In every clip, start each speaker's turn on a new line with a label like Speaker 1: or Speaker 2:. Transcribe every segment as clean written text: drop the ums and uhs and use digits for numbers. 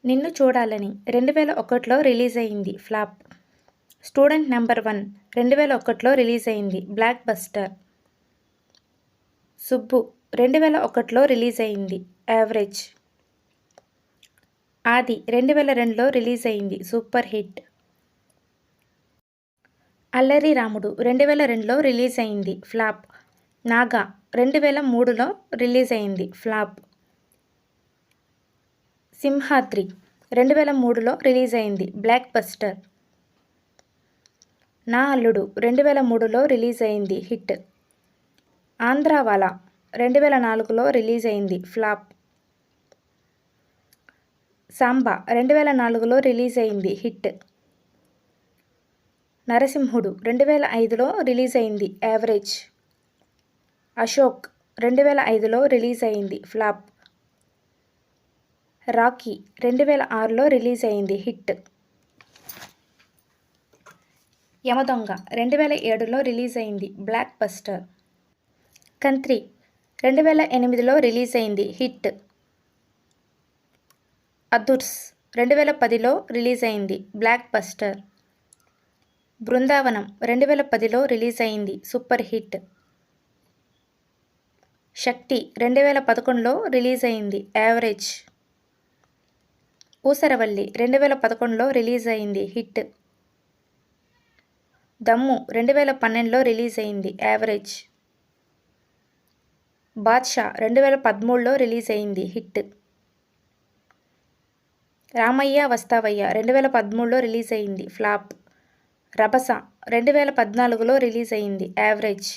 Speaker 1: నిన్ను చూడాలని 2001లో రిలీజ్ అయింది ఫ్లాప్. స్టూడెంట్ నంబర్ 1 2001లో రిలీజ్ అయింది బ్లాక్ బస్టర్. సుబ్బు 2001లో రిలీజ్ అయింది యావరేజ్. ఆది 2002లో రిలీజ్ అయింది సూపర్ హిట్. అల్లరి రాముడు 2002లో రిలీజ్ అయింది ఫ్లాప్. నాగా 2003లో రిలీజ్ అయింది ఫ్లాప్. సింహాద్రి 2003లో రిలీజ్ అయింది బ్లాక్ బస్టర్. నా అల్లుడు 2003లో రిలీజ్ అయింది హిట్. ఆంధ్రావాలా 2004లో రిలీజ్ అయింది ఫ్లాప్. సాంబా 2004లో రిలీజ్ అయింది హిట్. నరసింహుడు 2005లో రిలీజ్ అయింది యావరేజ్. అశోక్ 2005లో రిలీజ్ అయింది ఫ్లాప్. రాకీ 2006లో రిలీజ్ అయింది హిట్. యమదొంగ 2007లో రిలీజ్ అయింది బ్లాక్ బస్టర్. కంత్రి 2008లో రిలీజ్ అయింది హిట్. అదుర్స్ 2010లో రిలీజ్ అయింది బ్లాక్ బస్టర్. బృందావనం 2010లో రిలీజ్ అయింది సూపర్ హిట్. శక్తి 2011లో రిలీజ్ అయింది యావరేజ్. ఊసరవల్లి 2011లో రిలీజ్ అయింది హిట్. దమ్ము 2012లో రిలీజ్ అయింది యావరేజ్. బాద్షా 2013లో రిలీజ్ అయింది హిట్. రామయ్య వస్తావయ్య 2013లో రిలీజ్ అయింది ఫ్లాప్. రభస 2014లో రిలీజ్ అయింది యావరేజ్.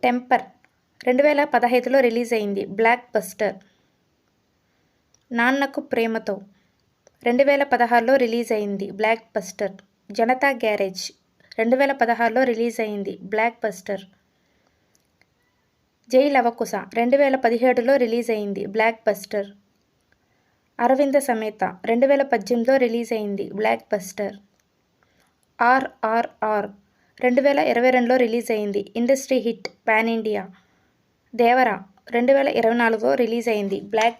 Speaker 1: టెంపర్ 2015లో రిలీజ్ అయింది block buster. Nannaku Prematho 2016లో release అయింది block buster. Janata garage 2016లో release అయింది బ్లాక్ బస్టర్. జై లవకుశ 2017లో రిలీజ్ అయింది block buster. Aravinda Sametha 2018లో release అయింది బ్లాక్ బస్టర్. RRR 2022లో రిలీజ్ అయింది ఇండస్ట్రీ హిట్ పాన్ ఇండియా. దేవర 2024లో రిలీజ్ అయింది బ్లాక్